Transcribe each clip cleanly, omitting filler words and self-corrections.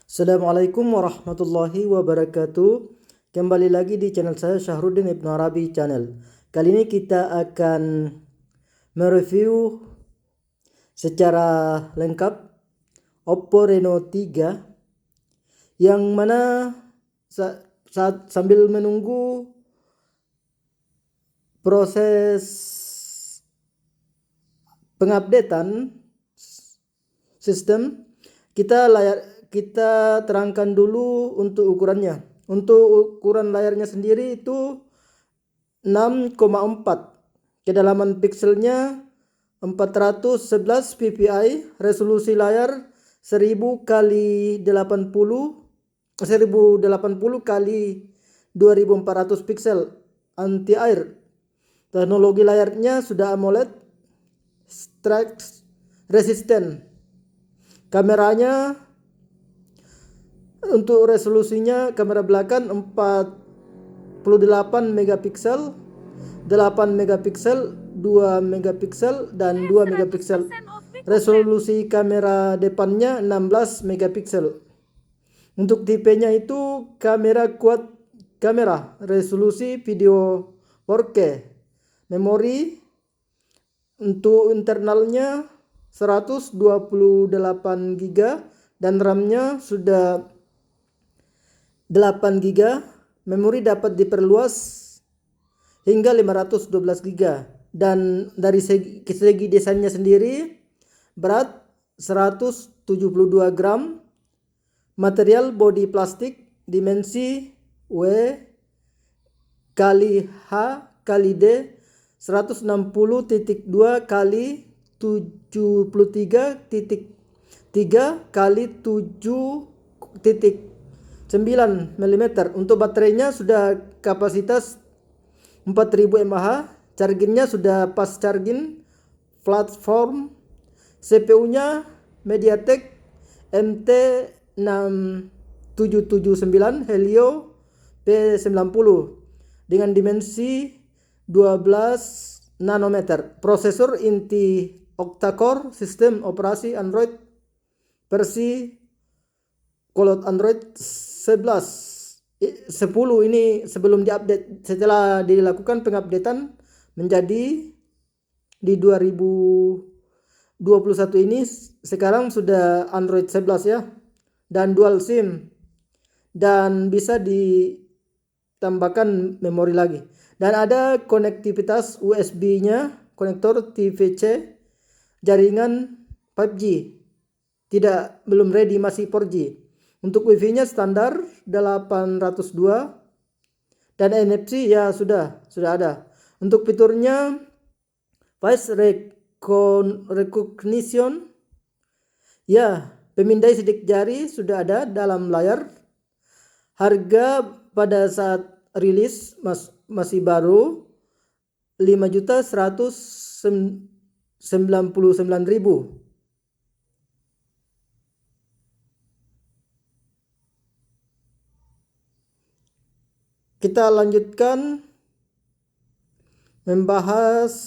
Assalamualaikum warahmatullahi wabarakatuh. Kembali lagi di channel saya Syahruddin Ibnu Arabi Channel. Kali ini kita akan mereview secara lengkap Oppo Reno 3 yang mana saat sambil menunggu proses pengupdatean sistem, kita terangkan dulu untuk ukurannya. Untuk ukuran layarnya sendiri itu 6,4, kedalaman pixelnya 411 ppi, resolusi layar 1080 kali 2400 pixel, anti air. Teknologi layarnya sudah AMOLED, stress resistant. Kameranya, untuk resolusinya kamera belakang 48 megapiksel, 8 megapiksel, 2 megapiksel dan 2 megapiksel. Resolusi kamera depannya 16 megapiksel. Untuk tipenya itu kamera quad kamera, resolusi video 4K. Memori untuk internalnya 128 GB dan RAM-nya sudah 8 GB. Memori dapat diperluas hingga 512 GB. Dan dari segi desainnya sendiri, berat 172 gram, material bodi plastik, dimensi W kali H kali D 160.2 kali 73.3 kali 7.9 mm. Untuk baterainya sudah kapasitas 4000 mAh. Chargingnya sudah fast charging platform. CPU-nya MediaTek MT6779 Helio P90 dengan dimensi 12 nanometer. Prosesor inti octa-core, sistem operasi Android versi Cloud Android 10 ini sebelum diupdate. Setelah dilakukan pengupdatean menjadi di 2021 ini, sekarang sudah Android 11 ya, dan dual SIM, dan bisa ditambahkan memori lagi, dan ada konektivitas USB-nya, konektor TVC, jaringan 5G, belum ready, masih 4G. Untuk Wi-Fi-nya standar 802 dan NFC ya sudah ada. Untuk fiturnya face recognition, ya, pemindai sidik jari sudah ada dalam layar. Harga pada saat rilis masih baru 5.199.000. Kita lanjutkan membahas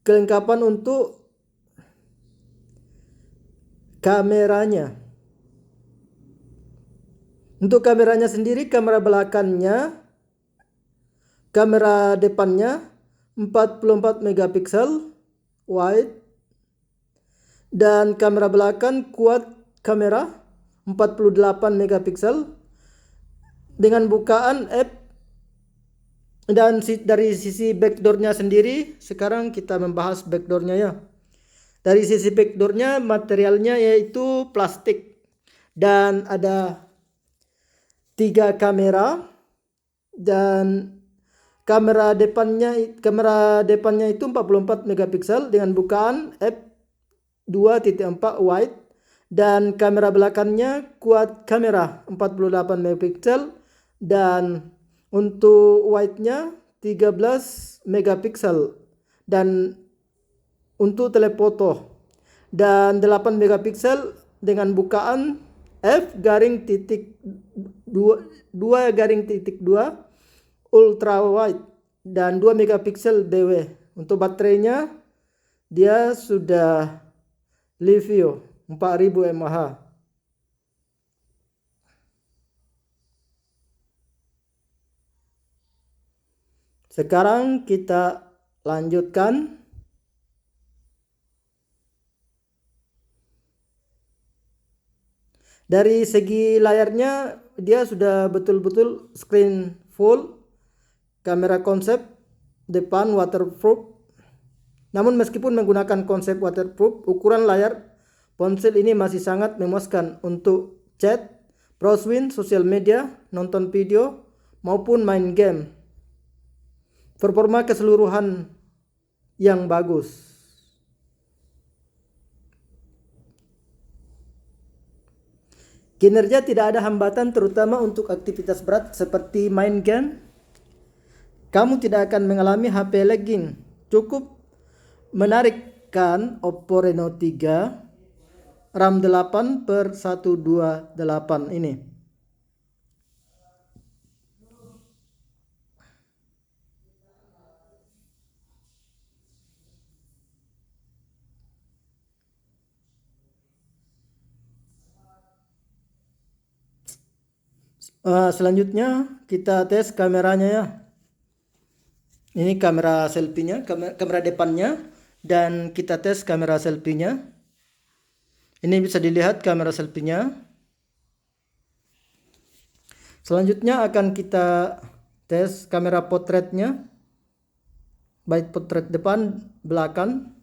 kelengkapan untuk kameranya. Untuk kameranya sendiri, kamera belakangnya, kamera depannya 44 megapiksel wide, dan kamera belakang quad kamera 48 megapiksel dengan bukaan f. Dan dari sisi backdoornya sendiri, sekarang kita membahas backdoornya ya. Dari sisi backdoornya, materialnya yaitu plastik, dan ada 3 kamera, dan kamera depannya itu 44 megapiksel dengan bukaan f 2.4 wide, dan kamera belakangnya quad kamera 48 megapiksel, dan untuk wide-nya 13 megapiksel, dan untuk telefoto, dan 8 megapiksel dengan bukaan f/2.2 ultra wide, dan 2 megapiksel BW. Untuk baterainya dia sudah Livio 4000 mAh. Sekarang kita lanjutkan. Dari segi layarnya dia sudah betul-betul screen full, kamera konsep depan waterproof. Namun meskipun menggunakan konsep waterproof, ukuran layar ponsel ini masih sangat memuaskan untuk chat, browsing sosial media, nonton video, maupun main game. Performa keseluruhan yang bagus. Kinerja tidak ada hambatan, terutama untuk aktivitas berat seperti main game. Kamu tidak akan mengalami HP lagging. Cukup menarikkan Oppo Reno 3 RAM 8/128 ini. Selanjutnya kita tes kameranya ya. Ini kamera selfie-nya, kamera depannya, dan kita tes kamera selfie-nya. Ini bisa dilihat kamera selfie-nya. Selanjutnya akan kita tes kamera potretnya, baik potret depan, belakang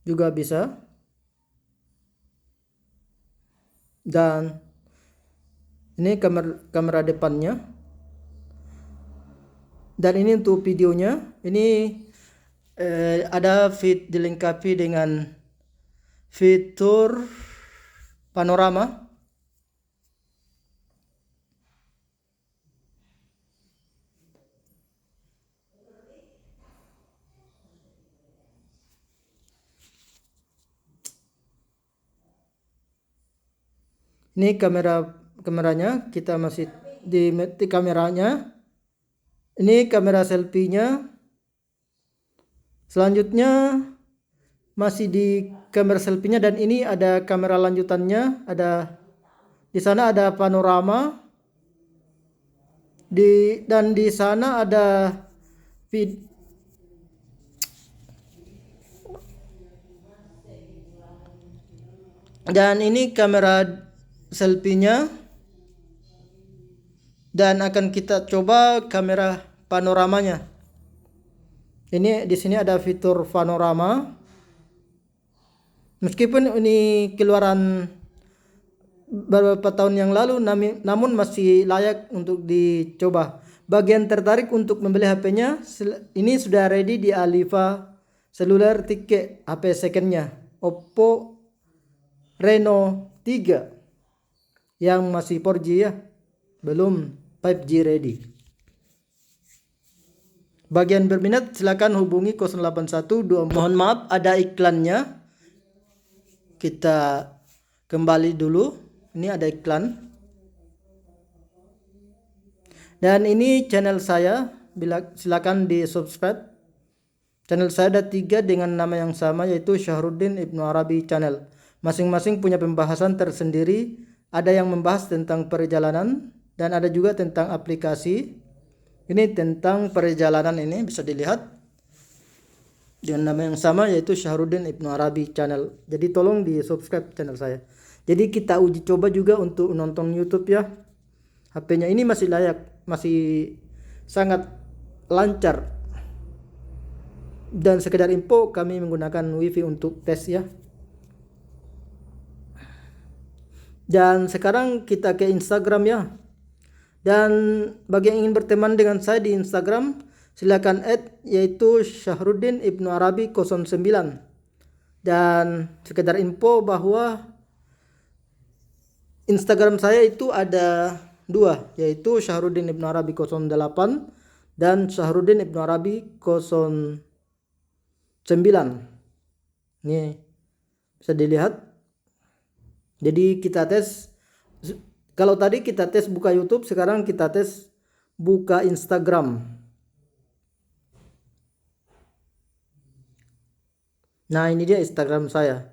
juga bisa. Dan ini kamera depannya. Dan ini untuk videonya. Ini ada dilengkapi dengan fitur panorama. Ini kameranya, kita masih di kameranya. Ini kamera selfie-nya. Selanjutnya masih di kamera selfie-nya, dan ini ada kamera lanjutannya. Ada di sana ada panorama. Dan di sana ada dan ini kamera selfie-nya. Dan akan kita coba kamera panoramanya. Ini di sini ada fitur panorama. Meskipun ini keluaran beberapa tahun yang lalu, namun masih layak untuk dicoba. Bagian tertarik untuk membeli HP-nya, ini sudah ready di Alifa Seluler Tiket HP second-nya, Oppo Reno 3 yang masih 4G ya, belum 5G ready. Bagian berminat silakan hubungi 081. Mohon maaf ada iklannya. Kita kembali dulu. Ini ada iklan. Dan ini channel saya. Silakan di subscribe. Channel saya ada 3 dengan nama yang sama, yaitu Syahruddin Ibnu Arabi Channel. Masing-masing punya pembahasan tersendiri. Ada yang membahas tentang perjalanan, dan ada juga tentang aplikasi. Ini tentang perjalanan, ini bisa dilihat dengan nama yang sama, yaitu Syahruddin Ibnu Arabi Channel. Jadi tolong di subscribe channel saya. Jadi kita uji coba juga untuk nonton YouTube ya. HP-nya ini masih layak, masih sangat lancar. Dan sekedar info, kami menggunakan WiFi untuk tes ya. Dan sekarang kita ke Instagram ya. Dan bagi yang ingin berteman dengan saya di Instagram, silakan add, yaitu Syahruddin Ibnu Arabi 09. Dan sekedar info bahwa Instagram saya itu ada 2, yaitu Syahruddin Ibnu Arabi 08 dan Syahruddin Ibnu Arabi 09. Ini bisa dilihat. Jadi kita tes. Kalau tadi kita tes buka YouTube, sekarang kita tes buka Instagram. Nah, ini dia Instagram saya.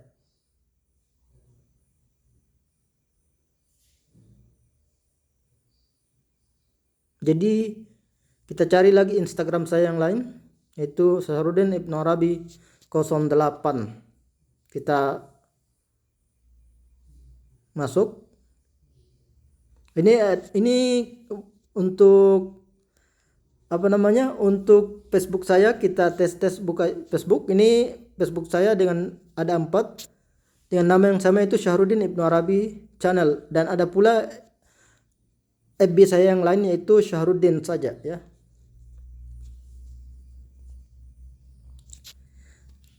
Jadi Kita cari lagi Instagram saya yang lain, yaitu Syahrudin Ibnu Arabi 08. Kita masuk. Ini untuk untuk Facebook saya. Kita tes buka Facebook. Ini Facebook saya dengan ada 4 dengan nama yang sama, itu Syahrudin Ibnu Arabi Channel, dan ada pula FB saya yang lain, yaitu Syahrudin saja ya.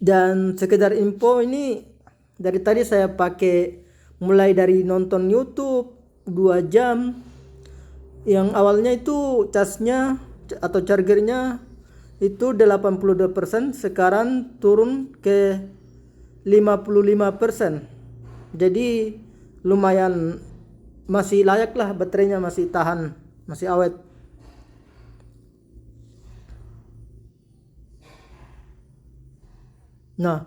Dan sekedar info, ini dari tadi saya pakai mulai dari nonton YouTube 2 jam. Yang awalnya itu casnya atau chargernya itu 82%, sekarang turun ke 55%. Jadi lumayan, masih layak lah, baterainya masih tahan, masih awet. Nah,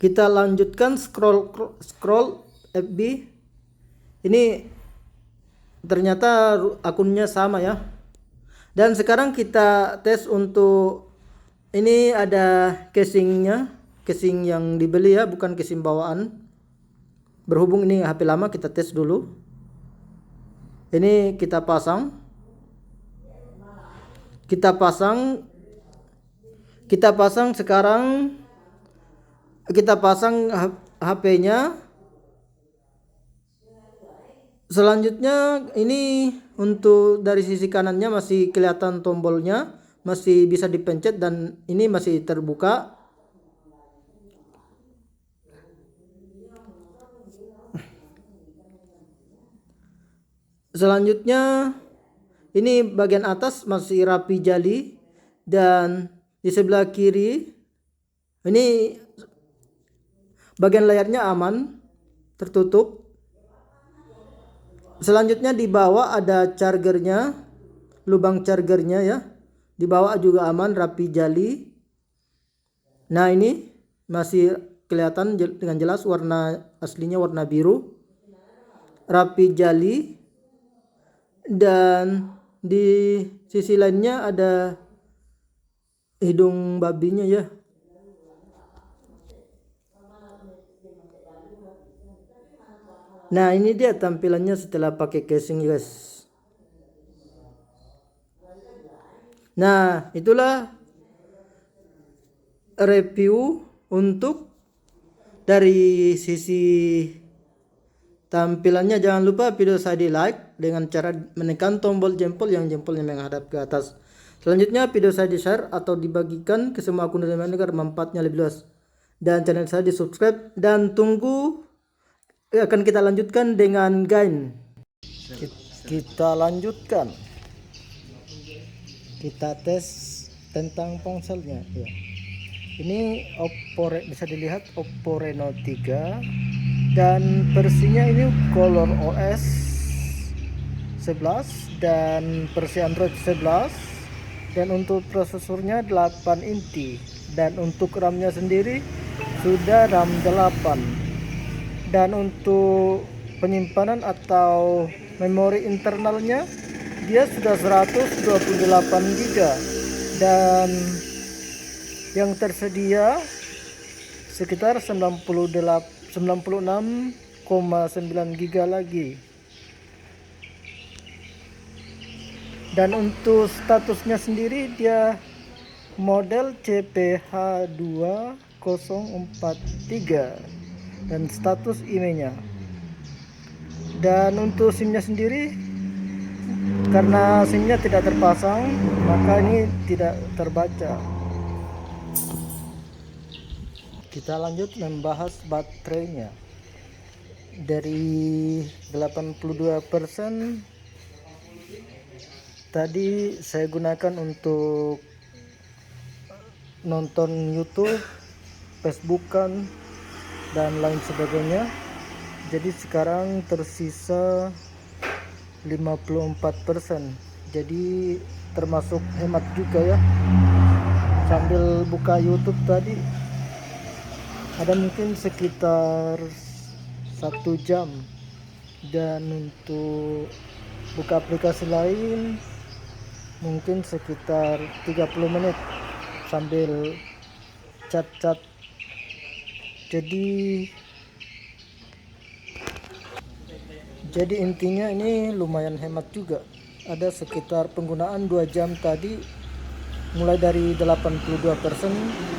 kita lanjutkan scroll FB. Ini ternyata akunnya sama ya. Dan sekarang kita tes untuk ini, ada casingnya, casing yang dibeli ya, bukan casing bawaan. Berhubung ini HP lama, kita tes dulu. Ini kita pasang. Kita pasang sekarang. Kita pasang HP-nya. Selanjutnya ini untuk dari sisi kanannya masih kelihatan tombolnya, masih bisa dipencet, dan ini masih terbuka. Selanjutnya ini bagian atas masih rapi jali, dan di sebelah kiri ini bagian layarnya aman, tertutup. Selanjutnya di bawah ada chargernya, lubang chargernya ya. Di bawah juga aman, rapi jali. Nah, ini masih kelihatan dengan jelas, warna aslinya warna biru, rapi jali. Dan di sisi lainnya ada hidung babinya ya. Nah, ini dia tampilannya setelah pakai casing guys. Nah, itulah review untuk dari sisi tampilannya. Jangan lupa video saya di like dengan cara menekan tombol jempol yang jempolnya menghadap ke atas. Selanjutnya video saya di share atau dibagikan ke semua akun teman agar manfaatnya lebih luas. Dan channel saya di subscribe, dan tunggu akan kita lanjutkan dengan gain. Kita lanjutkan. Kita tes tentang ponselnya ya. Ini Oppo, bisa dilihat Oppo Reno 3, dan versinya ini Color OS 11 dan versi Android 11, dan untuk prosesornya 8 inti, dan untuk RAM-nya sendiri sudah RAM 8. Dan untuk penyimpanan atau memori internalnya dia sudah 128 GB, dan yang tersedia sekitar 96,9 GB lagi. Dan untuk statusnya sendiri dia model CPH2043 dan status IMEI-nya. Dan untuk SIM-nya sendiri, karena SIM-nya tidak terpasang, maka ini tidak terbaca. Kita lanjut membahas baterainya. Dari 82% tadi saya gunakan untuk nonton YouTube, Facebookan, dan lain sebagainya. Jadi sekarang tersisa 54%. Jadi termasuk hemat juga ya. Sambil buka YouTube tadi ada mungkin sekitar 1 jam Dan untuk buka aplikasi lain mungkin sekitar 30 menit sambil chat-chat. Jadi intinya ini lumayan hemat juga. Ada sekitar penggunaan 2 jam tadi, mulai dari 82%,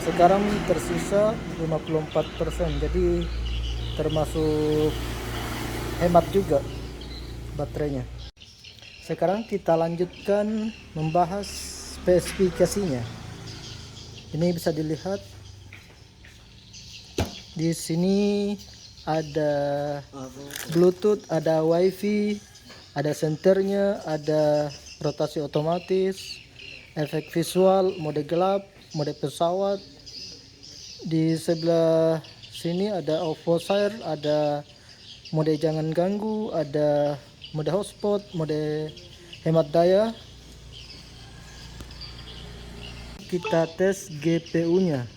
sekarang tersisa 54%. Jadi termasuk hemat juga baterainya. Sekarang kita lanjutkan membahas spesifikasinya. Ini bisa dilihat di sini ada Bluetooth, ada WiFi, ada senternya, ada rotasi otomatis, efek visual, mode gelap, mode pesawat. Di sebelah sini ada overshare, ada mode jangan ganggu, ada mode hotspot, mode hemat daya. Kita tes GPU-nya,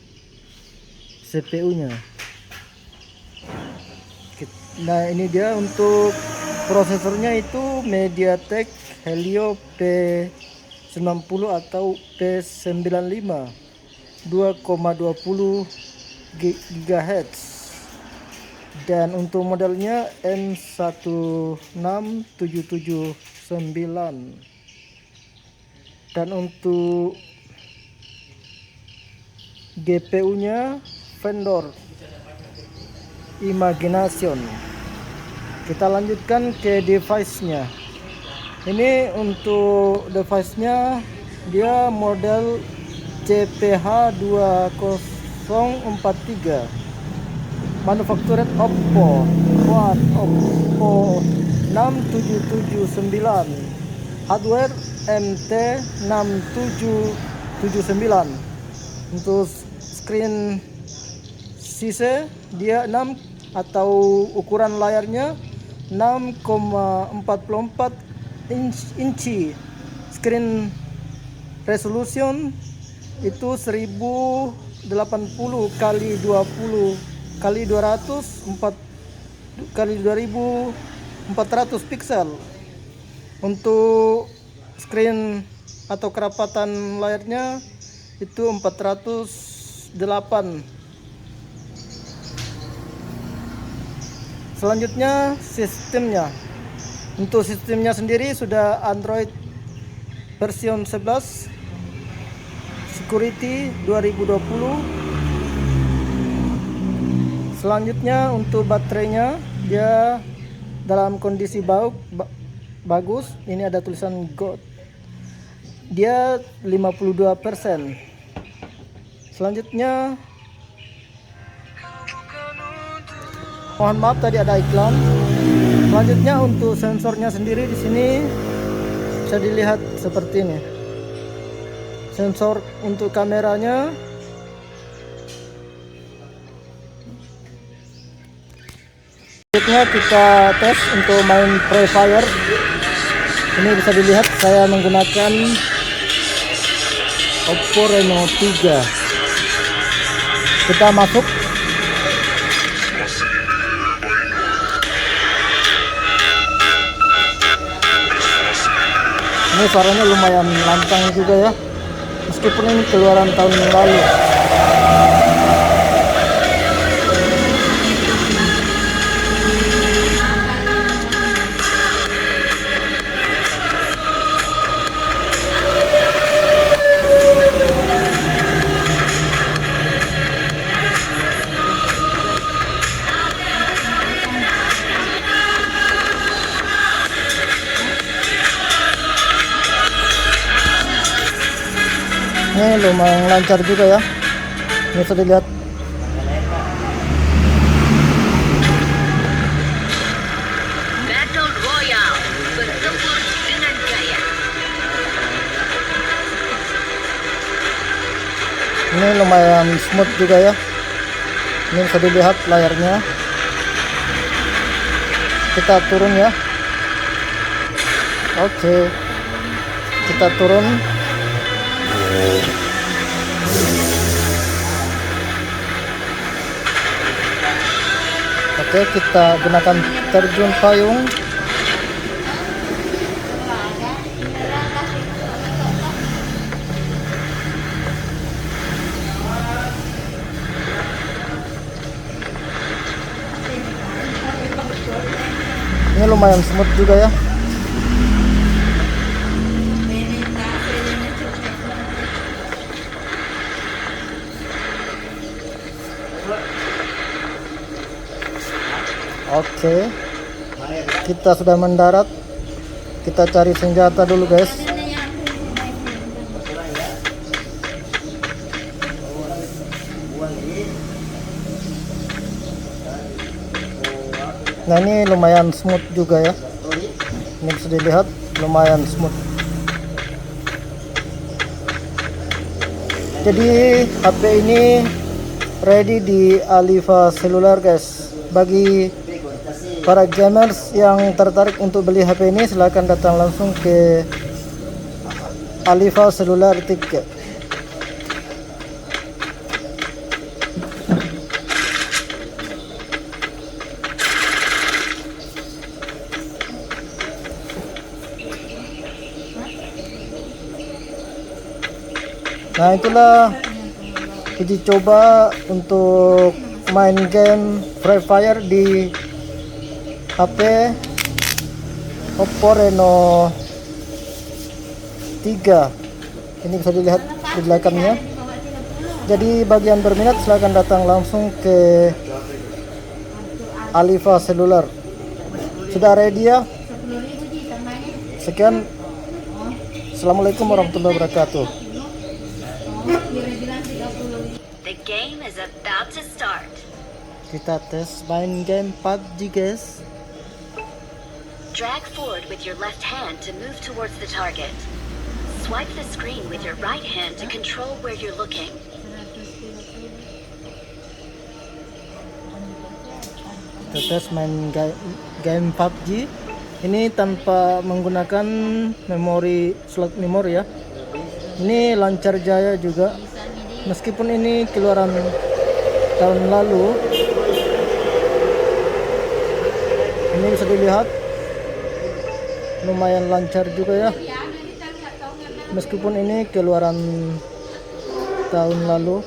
CPU-nya. Nah, ini dia untuk prosesornya itu MediaTek Helio P90 atau P95 2,20 GHz. Dan untuk modelnya N16779. Dan untuk GPU-nya vendor Imagination. Kita lanjutkan ke device-nya. Ini untuk device-nya, dia model CPH2043, manufactured Oppo, Oppo 6779, hardware MT6779. Untuk screen sise dia 6 atau ukuran layarnya 6,44 inci. Screen resolution itu 1080 kali 20 kali 200 kali 2400 pixel. Untuk screen atau kerapatan layarnya itu 408. Selanjutnya sistemnya. Untuk sistemnya sendiri sudah Android version 11, Security 2020. Selanjutnya untuk baterainya, dia dalam kondisi bagus. Ini ada tulisan Gold. Dia 52%. Selanjutnya, mohon maaf tadi ada iklan. Selanjutnya untuk sensornya sendiri di sini bisa dilihat seperti ini. Sensor untuk kameranya. Selanjutnya kita tes untuk main Free Fire. Ini bisa dilihat saya menggunakan Oppo Reno 3. Kita masuk. Ini suaranya lumayan lantang juga ya, meskipun ini keluaran tahun yang lalu. Ini lumayan lancar juga ya. Ini bisa dilihat. Battle Royale bertempur dengan jaya. Ini lumayan smooth juga ya. Ini bisa dilihat layarnya. Kita turun ya. Oke. Kita turun. Oke, kita gunakan terjun payung. Ini lumayan smooth juga ya. Oke, kita sudah mendarat. Kita cari senjata dulu guys. Nah, ini lumayan smooth juga ya. Ini bisa dilihat lumayan smooth. Jadi HP ini ready di Aliva Cellular guys. Bagi para gamers yang tertarik untuk beli HP ini, silahkan datang langsung ke Aliva Cellular 3. Nah, itulah uji coba untuk main game Free Fire di HP Oppo Reno 3. Ini bisa dilihat di belakangnya. Jadi bagi yang berminat silahkan datang langsung ke Aliva Cellular. Sudah ready ya? Sekian. Assalamualaikum warahmatullahi wabarakatuh. The game is about to start. Kita tes main game PUBG guys. Drag forward with your left hand to move towards the target. Swipe the screen with your right hand to control where you're looking. Kita tes main game PUBG. Ini tanpa menggunakan memori slot memori ya. Ini lancar jaya juga. Meskipun ini keluaran tahun lalu, ini bisa dilihat lumayan lancar juga ya. Meskipun ini keluaran tahun lalu.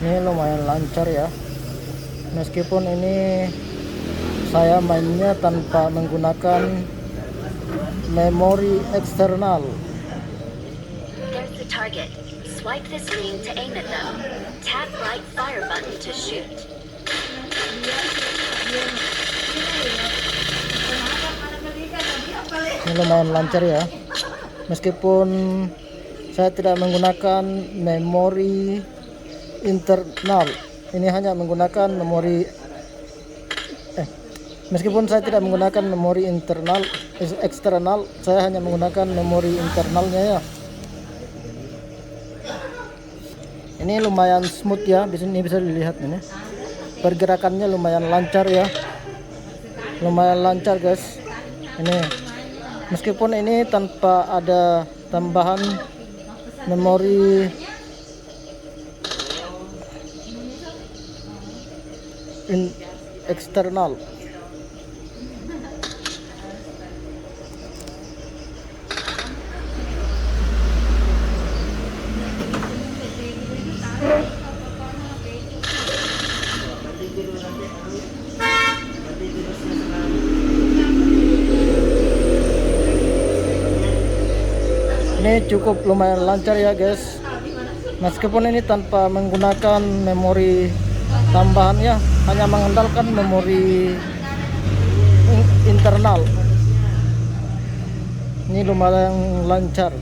Ini lumayan lancar ya. Meskipun ini saya mainnya tanpa menggunakan memori eksternal. There's the target. Swipe the screen to aim at them. Tap right fire button to shoot. Ini lumayan lancar ya. Meskipun saya tidak menggunakan memori internal, ini hanya menggunakan memori meskipun saya tidak menggunakan memori internal eksternal, saya hanya menggunakan memori internalnya ya. Ini lumayan smooth ya. Di sini bisa dilihat ini pergerakannya lumayan lancar ya, lumayan lancar guys. Ini meskipun ini tanpa ada tambahan memori eksternal. Ini cukup lumayan lancar ya guys. Meskipun ini tanpa menggunakan memori tambahan ya, hanya mengandalkan memori internal. Ini lumayan lancar.